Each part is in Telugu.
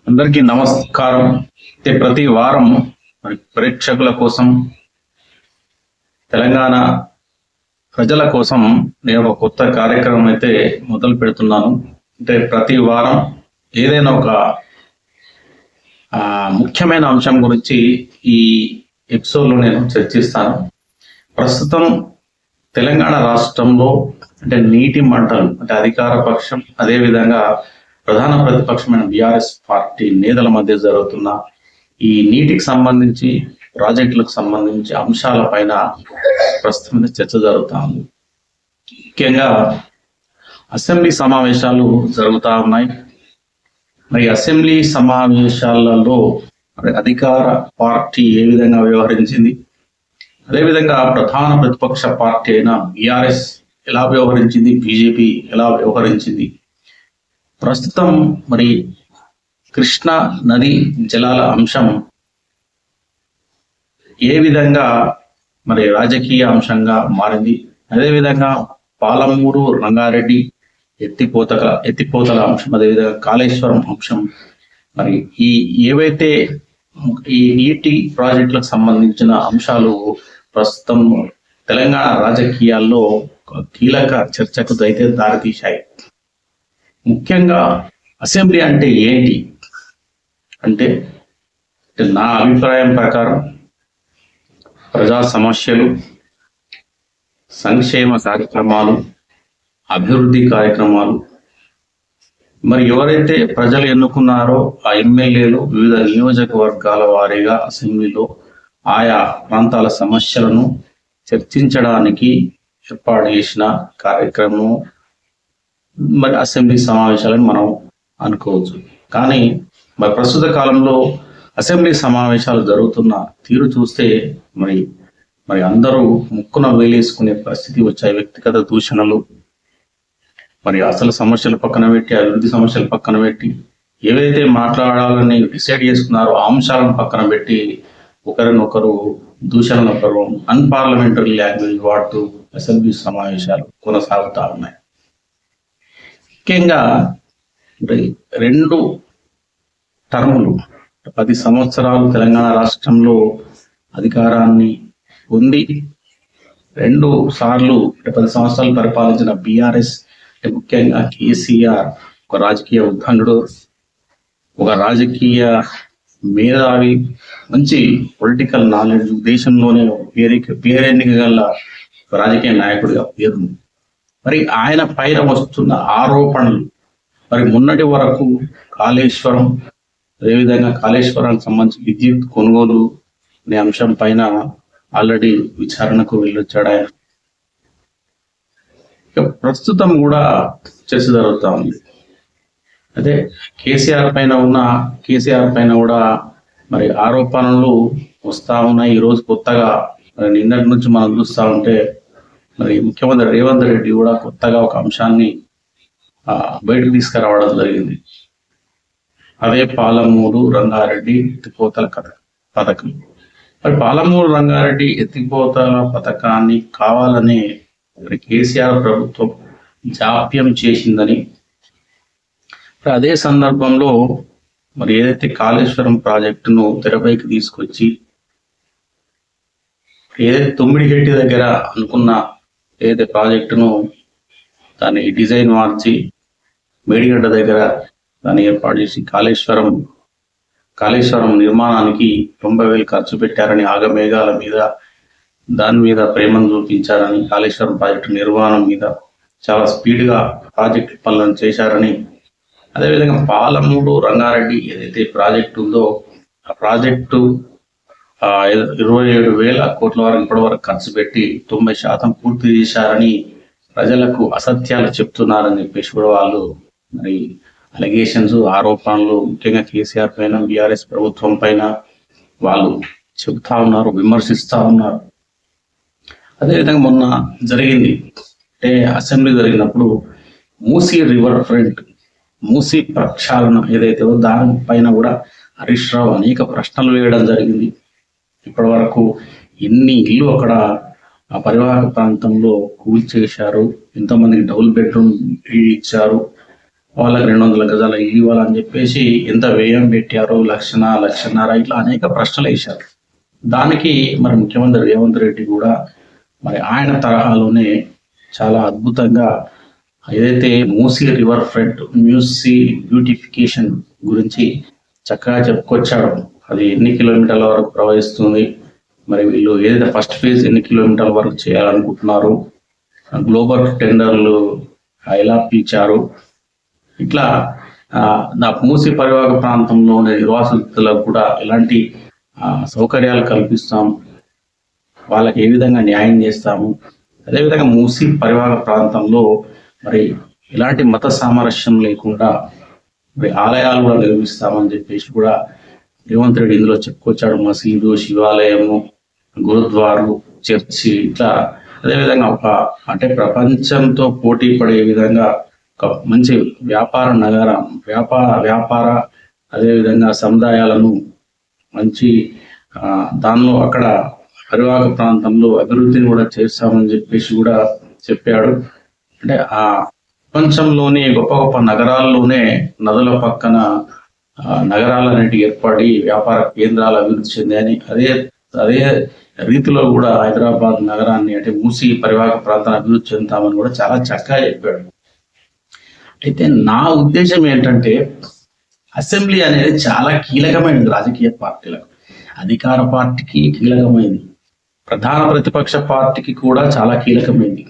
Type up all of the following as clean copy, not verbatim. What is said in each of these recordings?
అందరికీ నమస్కారం. ప్రతి వారం మరి ప్రేక్షకుల కోసం, తెలంగాణ ప్రజల కోసం నేను ఒక కొత్త కార్యక్రమం అయితే మొదలు పెడుతున్నాను. ప్రతి వారం ఏదైనా ఒక ముఖ్యమైన అంశం గురించి ఈ ఎపిసోడ్లో నేను చర్చిస్తాను. ప్రస్తుతం తెలంగాణ రాష్ట్రంలో నీటి మంటలు అధికార పక్షం, అదేవిధంగా ప్రధాన ప్రతిపక్షమైన బీఆర్ఎస్ పార్టీ నేతల మధ్య జరుగుతున్న ఈ నీటికి సంబంధించి, ప్రాజెక్టులకు సంబంధించి అంశాలపైన ప్రస్తుతం చర్చ జరుగుతూ ఉంది. ముఖ్యంగా అసెంబ్లీ సమావేశాలు జరుగుతూ ఉన్నాయి. మరి అసెంబ్లీ సమావేశాలలో అధికార పార్టీ ఏ విధంగా వ్యవహరించింది, అదేవిధంగా ప్రధాన ప్రతిపక్ష పార్టీ అయిన బీఆర్ఎస్ ఎలా వ్యవహరించింది, బీజేపీ ఎలా వ్యవహరించింది, ప్రస్తుతం మరి కృష్ణా నది జలాల అంశం ఏ విధంగా మరి రాజకీయ అంశంగా మారింది, అదేవిధంగా పాలమూరు రంగారెడ్డి ఎత్తిపోతల అంశం, అదేవిధంగా కాళేశ్వరం అంశం, మరి ఏవైతే ఈ నీటి ప్రాజెక్టులకు సంబంధించిన అంశాలు ప్రస్తుతం తెలంగాణ రాజకీయాల్లో కీలక చర్చకు అయితే దారితీశాయి. ముఖ్యంగా అసెంబ్లీ అంటే ఏంటి అంటే నా అభిప్రాయం ప్రకారం ప్రజా సమస్యలు, సంక్షేమ కార్యక్రమాలు, అభివృద్ధి కార్యక్రమాలు, మరి ఎవరైతే ప్రజలు ఎన్నుకున్నారో ఆ ఎమ్మెల్యేలు వివిధ నియోజకవర్గాల వారీగా అసెంబ్లీలో ఆయా ప్రాంతాల సమస్యలను చర్చించడానికి ఏర్పాటు చేసిన కార్యక్రమం మరి అసెంబ్లీ సమావేశాలని మనం అనుకోవచ్చు. కానీ మరి ప్రస్తుత కాలంలో అసెంబ్లీ సమావేశాలు జరుగుతున్న తీరు చూస్తే మరి అందరూ ముక్కున వేలేసుకునే పరిస్థితి వచ్చాయి. వ్యక్తిగత దూషణలు, మరి అసలు సమస్యల పక్కన పెట్టి, అభివృద్ధి సమస్యల పక్కన పెట్టి, ఏవైతే మాట్లాడాలని డిసైడ్ చేసుకున్నారో ఆ అంశాలను పక్కన పెట్టి ఒకరినొకరు దూషణలు, అన్పార్లమెంటరీ లాంగ్వేజ్ వాడుతూ అసెంబ్లీ సమావేశాలు కొనసాగుతూ ఉన్నాయి. ముఖ్యంగా 2 టర్ములు 10 సంవత్సరాలు తెలంగాణ రాష్ట్రంలో అధికారాన్ని పొంది 2 సార్లు 10 సంవత్సరాలు పరిపాలించిన బీఆర్ఎస్, ముఖ్యంగా కేసీఆర్ ఒక రాజకీయ ఉద్దండుడు, ఒక రాజకీయ మేధావి, మంచి పొలిటికల్ నాలెడ్జ్, దేశంలోనే పేరెన్నిక గల రాజకీయ నాయకుడిగా పేరు. మరి ఆయన పైన వస్తున్న ఆరోపణలు, మరి మొన్నటి వరకు కాళేశ్వరం, అదేవిధంగా కాళేశ్వరానికి సంబంధించి విద్యుత్ కొనుగోలు అనే అంశం పైన ఆల్రెడీ విచారణకు వెళ్ళొచ్చాడు ఆయన. ఇక ప్రస్తుతం కూడా చర్చ జరుగుతూ ఉంది. అదే కేసీఆర్ పైన కూడా మరి ఆరోపణలు వస్తూ ఉన్నాయి. ఈరోజు కొత్తగా నిన్నటి నుంచి మనం చూస్తూ ఉంటే మరి ముఖ్యమంత్రి రేవంత్ రెడ్డి కూడా కొత్తగా ఒక అంశాన్ని బయటకు తీసుకురావడం జరిగింది. అదే పాలమూరు రంగారెడ్డి ఎత్తిపోతల పథకం. మరి పాలమూరు రంగారెడ్డి ఎత్తిపోతల పథకాన్ని కావాలని మరి కేసీఆర్ ప్రభుత్వం జాప్యం చేసిందని, అదే సందర్భంలో మరి ఏదైతే కాళేశ్వరం ప్రాజెక్టును తెరపైకి తీసుకొచ్చి ఏదైతే తుమ్మిడిగట్టి దగ్గర అనుకున్న ఏదైతే ప్రాజెక్టును దాన్ని డిజైన్ మార్చి మేడిగడ్డ దగ్గర దాన్ని ఏర్పాటు చేసి కాళేశ్వరం నిర్మాణానికి 90,000 ఖర్చు పెట్టారని, ఆగమేఘాల మీద దాని మీద ప్రేమను చూపించారని, కాళేశ్వరం ప్రాజెక్టు నిర్మాణం మీద చాలా స్పీడ్గా ప్రాజెక్టు పనులను చేశారని, అదేవిధంగా పాలమూరు రంగారెడ్డి ఏదైతే ప్రాజెక్టు ఉందో ఆ ప్రాజెక్టు 27,000 కోట్ల వరకు ఇప్పటి వరకు ఖర్చు పెట్టి 90% పూర్తి చేశారని ప్రజలకు అసత్యాలు చెప్తున్నారని చెప్పేసి కూడా వాళ్ళు మరి అలిగేషన్స్, ఆరోపణలు ముఖ్యంగా కేసీఆర్ పైన, బీఆర్ఎస్ ప్రభుత్వం పైన వాళ్ళు చెబుతా ఉన్నారు, విమర్శిస్తూ ఉన్నారు. అదేవిధంగా మొన్న జరిగింది అసెంబ్లీ జరిగినప్పుడు మూసీ రివర్ ఫ్రంట్, మూసీ ప్రక్షాళన ఏదైతే దానిపైన కూడా హరీష్ రావు అనేక ప్రశ్నలు వేయడం జరిగింది. ఇప్పటి వరకు ఎన్ని ఇల్లు అక్కడ ఆ పరివాహక ప్రాంతంలో కూల్చేశారు, ఎంతమందికి డబుల్ బెడ్రూమ్ ఇచ్చారు, వాళ్ళకి 200 గజాల ఇల్లు ఇవ్వాలని చెప్పేసి ఎంత వ్యయం పెట్టారో, లక్షన్నర ఇట్లా అనేక ప్రశ్నలు వేశారు. దానికి మరి ముఖ్యమంత్రి రేవంత్ రెడ్డి కూడా మరి ఆయన తరహాలోనే చాలా అద్భుతంగా ఏదైతే Musi river front Musi beautification గురించి చక్కగా చెప్పుకొచ్చాడు. అది ఎన్ని కిలోమీటర్ల వరకు ప్రవహిస్తుంది, మరి వీళ్ళు ఏదైతే ఫస్ట్ ఫేజ్ ఎన్ని కిలోమీటర్ల వరకు చేయాలనుకుంటున్నారు, గ్లోబల్ టెండర్లు ఎలా పిలిచారు, ఇట్లా నా మూసీ పరివాహక ప్రాంతంలో ఉండే నిర్వాసితులకు కూడా ఎలాంటి సౌకర్యాలు కల్పిస్తాం, వాళ్ళకి ఏ విధంగా న్యాయం చేస్తాము, అదేవిధంగా మూసీ పరివాహక ప్రాంతంలో మరి ఎలాంటి మత సామరస్యం లేకుండా మరి ఆలయాలు కూడా నిర్మిస్తామని చెప్పేసి కూడా రేవంత్ రెడ్డి ఇందులో చెప్పుకొచ్చాడు. మసీదు, శివాలయము, గురుద్వారు, చర్చి, ఇట్లా అదేవిధంగా అంటే ప్రపంచంతో పోటీ పడే విధంగా ఒక మంచి వ్యాపార నగరం, వ్యాపార అదేవిధంగా సముదాయాలను మంచి దానిలో అక్కడ పరివాహక ప్రాంతంలో అభివృద్ధిని కూడా చేస్తామని చెప్పేసి కూడా చెప్పాడు. అంటే ఆ ప్రపంచంలోని గొప్ప గొప్ప నగరాల్లోనే నదుల పక్కన నగరాలన్నిటి ఏర్పడి వ్యాపార కేంద్రాలు అభివృద్ధి చెందాయని, అదే రీతిలో కూడా హైదరాబాద్ నగరాన్ని అంటే మూసీ పరివాహక ప్రాంతాన్ని అభివృద్ధి చెందుతామని కూడా చాలా చక్కగా చెప్పాడు. అయితే నా ఉద్దేశం ఏంటంటే అసెంబ్లీ అనేది చాలా కీలకమైనది రాజకీయ పార్టీలకు. అధికార పార్టీకి కీలకమైంది, ప్రధాన ప్రతిపక్ష పార్టీకి కూడా చాలా కీలకమైంది.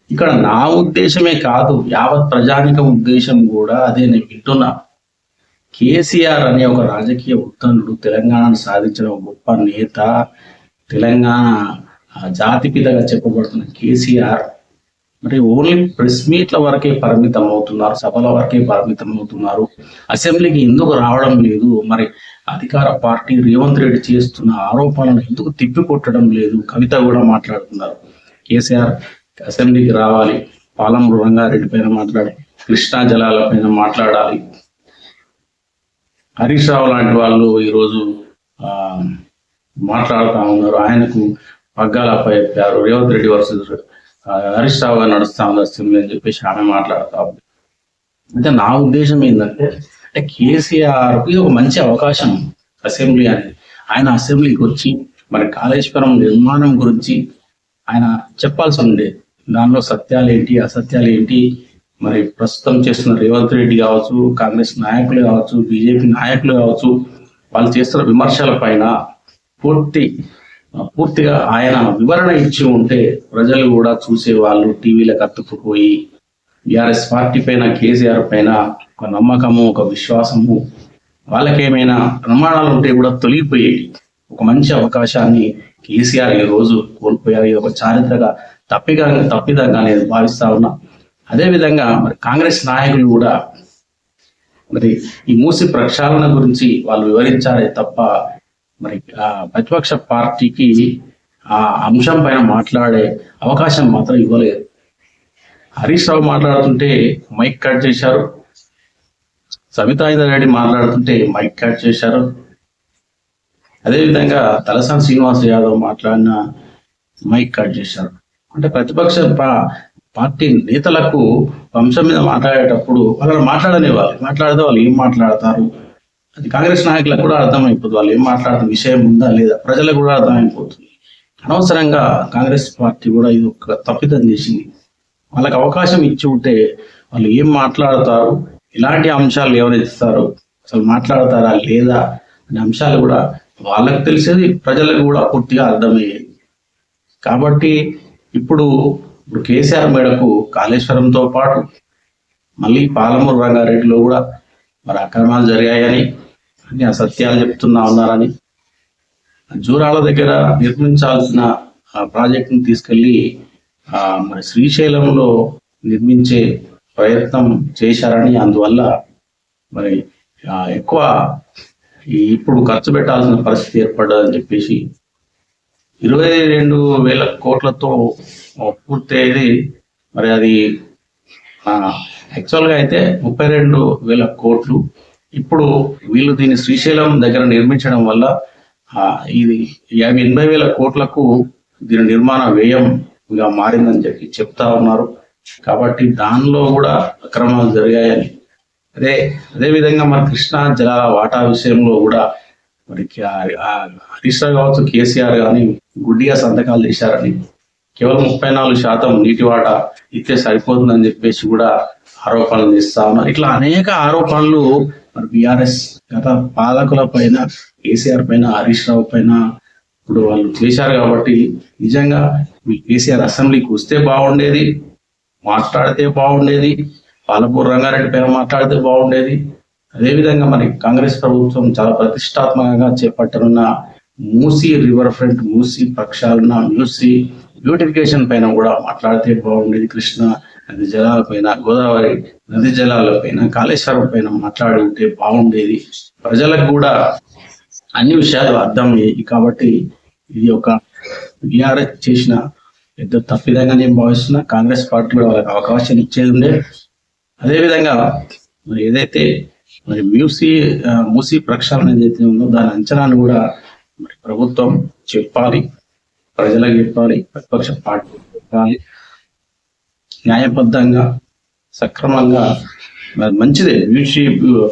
ఇక్కడ నా ఉద్దేశమే కాదు, యావత్ ప్రజానిక ఉద్దేశం కూడా అదే. నేను వింటున్నా, కేసీఆర్ అనే ఒక రాజకీయ ఉత్తనుడు, తెలంగాణను సాధించిన గొప్ప నేత, తెలంగాణ జాతిపితగా చెప్పబడుతున్న కేసీఆర్ మరి ఓన్లీ ప్రెస్ మీట్ల వరకే పరిమితం అవుతున్నారు, సభల వరకే పరిమితం అవుతున్నారు, అసెంబ్లీకి ఎందుకు రావడం లేదు, మరి అధికార పార్టీ రేవంత్ రెడ్డి చేస్తున్న ఆరోపణలను ఎందుకు తిప్పికొట్టడం లేదు. కవిత కూడా మాట్లాడుతున్నారు, కేసీఆర్ అసెంబ్లీకి రావాలి, పాలమూరు రంగారెడ్డి పైన మాట్లాడాలి, కృష్ణా జలాల పైన మాట్లాడాలి. హరీష్ రావు లాంటి వాళ్ళు ఈరోజు మాట్లాడుతూ ఉన్నారు, ఆయనకు పగ్గాలపై చెప్పారు, రేవంత్ రెడ్డి వర్సెస్ హరీష్ రావు గారు నడుస్తా ఉంది అసెంబ్లీ అని చెప్పేసి ఆమె మాట్లాడుతూ ఉంది. అంటే నా ఉద్దేశం ఏంటంటే, అంటే కేసీఆర్కి ఒక మంచి అవకాశం అసెంబ్లీ అనేది. ఆయన అసెంబ్లీకి వచ్చి మరి కాళేశ్వరం నిర్మాణం గురించి ఆయన చెప్పాల్సి ఉండేది. దానిలో సత్యాలు ఏంటి, అసత్యాలు ఏంటి, మరి ప్రస్తుతం చేస్తున్న రేవంత్ రెడ్డి కావచ్చు, కాంగ్రెస్ నాయకులు కావచ్చు, బీజేపీ నాయకులు కావచ్చు, వాళ్ళు చేస్తున్న విమర్శల పైన పూర్తిగా ఆయన వివరణ ఇచ్చి ఉంటే ప్రజలు కూడా చూసేవాళ్ళు, టీవీలకు అతుక్కుపోయి బీఆర్ఎస్ పార్టీ పైన, కేసీఆర్ పైన ఒక నమ్మకము, ఒక విశ్వాసము, వాళ్ళకేమైనా ప్రమాణాలు ఉంటే కూడా తొలగిపోయేవి. ఒక మంచి అవకాశాన్ని కేసీఆర్ ఈ రోజు కోల్పోయారు. ఇది ఒక చారిత్రక తప్పిదంగా నేను భావిస్తా ఉన్నా. అదేవిధంగా మరి కాంగ్రెస్ నాయకులు కూడా మరి ఈ మూసి ప్రక్షాళన గురించి వాళ్ళు వివరించారే తప్ప మరి ప్రతిపక్ష పార్టీకి ఆ అంశం పైన మాట్లాడే అవకాశం మాత్రం ఇవ్వలేదు. హరీష్ రావు మాట్లాడుతుంటే మైక్ కట్ చేశారు, సబితా ఇంద్రారెడ్డి మాట్లాడుతుంటే మైక్ కట్ చేశారు, అదేవిధంగా తలసాని శ్రీనివాస్ యాదవ్ మాట్లాడిన మైక్ కట్ చేశారు. అంటే ప్రతిపక్ష పార్టీ నేతలకు అంశం మీద మాట్లాడేటప్పుడు వాళ్ళని మాట్లాడితే వాళ్ళు ఏం మాట్లాడతారు, అది కాంగ్రెస్ నాయకులకు కూడా అర్థమైపోతుంది, వాళ్ళు ఏం మాట్లాడుతున్న విషయం ఉందా లేదా ప్రజలకు కూడా అర్థమైపోతుంది. అనవసరంగా కాంగ్రెస్ పార్టీ కూడా ఇది ఒక తప్పిదం చేసింది. వాళ్ళకి అవకాశం ఇచ్చి ఉంటే వాళ్ళు ఏం మాట్లాడతారు, ఇలాంటి అంశాలు ఎవరైస్తారు, అసలు మాట్లాడతారా లేదా అనే అంశాలు కూడా వాళ్ళకు తెలిసేది, ప్రజలకు కూడా పూర్తిగా అర్థమయ్యేది. కాబట్టి ఇప్పుడు కేసీఆర్ మేడకు కాళేశ్వరంతో పాటు మళ్ళీ పాలమూరు రంగారెడ్డిలో కూడా మరి అక్రమాలు జరిగాయని, అన్ని అసత్యాలు చెప్తున్నా ఉన్నారని, జూరాల దగ్గర నిర్మించాల్సిన ప్రాజెక్టును తీసుకెళ్లి మరి శ్రీశైలంలో నిర్మించే ప్రయత్నం చేశారని, అందువల్ల మరి ఎక్కువ ఇప్పుడు ఖర్చు పెట్టాల్సిన పరిస్థితి ఏర్పడ్డదని చెప్పేసి 22,000 కోట్లతో పూర్తయ్యేది. మరి అది యాక్చువల్గా అయితే 32,000 కోట్లు. ఇప్పుడు వీళ్ళు దీన్ని శ్రీశైలం దగ్గర నిర్మించడం వల్ల ఇది 80,000 కోట్లకు దీని నిర్మాణ వ్యయంగా మారిందని చెప్తా ఉన్నారు. కాబట్టి దానిలో కూడా అక్రమాలు జరిగాయని, అదే విధంగా మన కృష్ణా జలాల వాటా విషయంలో కూడా మరి హరీష్ రావు కావచ్చు, కేసీఆర్ కానీ గుడ్డిగా సంతకాలు చేశారని, కేవలం 34% నీటి వాటా ఇస్తే సరిపోతుందని చెప్పేసి కూడా ఆరోపణలు చేస్తా ఉన్నారు. ఇట్లా అనేక ఆరోపణలు మరి బీఆర్ఎస్ గత పాలకుల పైన, కేసీఆర్ పైన, హరీష్ రావు పైన ఇప్పుడు వాళ్ళు చేశారు. కాబట్టి నిజంగా కేసీఆర్ అసెంబ్లీకి వస్తే బాగుండేది, మాట్లాడితే బాగుండేది, పాలపూర్ రంగారెడ్డి పైన మాట్లాడితే బాగుండేది. అదేవిధంగా మరి కాంగ్రెస్ ప్రభుత్వం చాలా ప్రతిష్టాత్మకంగా చేపట్టనున్న మూసీ రివర్ ఫ్రంట్, మూసీ ప్రక్షాళన, మూసీ బ్యూటిఫికేషన్ పైన కూడా మాట్లాడితే బాగుండేది. కృష్ణా నది జలాల పైన, గోదావరి నది జలాల పైన, కాళేశ్వరం పైన మాట్లాడి ఉంటే బాగుండేది. ప్రజలకు కూడా అన్ని విషయాలు అర్థమయ్యాయి. కాబట్టి ఇది ఒక బీఆర్ఎస్ చేసిన పెద్ద తప్పిదంగా నేను భావిస్తున్నా. కాంగ్రెస్ పార్టీ కూడా వాళ్ళకి అవకాశం ఇచ్చేది ఉండే. అదేవిధంగా మరి ఏదైతే మరి మూసీ ప్రక్షాళన ఏదైతే ఉందో దాని అంచనాను కూడా మరి ప్రభుత్వం చెప్పాలి, ప్రజలకు చెప్పాలి, ప్రతిపక్ష పార్టీ చెప్పాలి. న్యాయబద్ధంగా, సక్రమంగా మరి మంచిదే.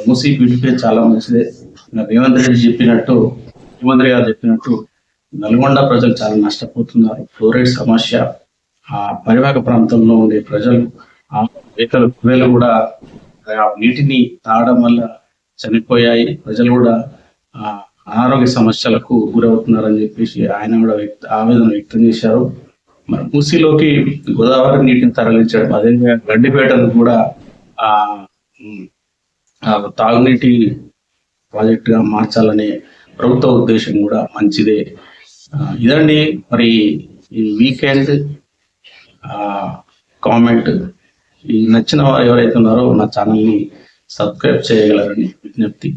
మూసీ బ్యూటిఫై చాలా మంచిదే. రేవంత్ రెడ్డి గారు చెప్పినట్టు నల్గొండ ప్రజలు చాలా నష్టపోతున్నారు. ఫ్లోరైడ్ సమస్య, ఆ పరివాహక ప్రాంతంలో ఉండే ప్రజలు, ఆ కువేలు కూడా ఆ నీటిని తాగడం వల్ల చనిపోయాయి. ప్రజలు కూడా అనారోగ్య సమస్యలకు గురవుతున్నారని చెప్పేసి ఆయన కూడా ఆవేదన వ్యక్తం చేశారు. మరి మూసీలోకి గోదావరి నీటిని తరలించడం, అదేవిధంగా గడ్డిపేటను కూడా తాగునీటి ప్రాజెక్టుగా మార్చాలనే ప్రభుత్వ ఉద్దేశం కూడా మంచిదే. ఇదండి మరి ఈ వీకెండ్ కామెంట్. ఈ నచ్చిన వారు ఎవరైతే ఉన్నారో నా ఛానల్ని సబ్స్క్రైబ్ చేయగలరని విజ్ఞప్తి.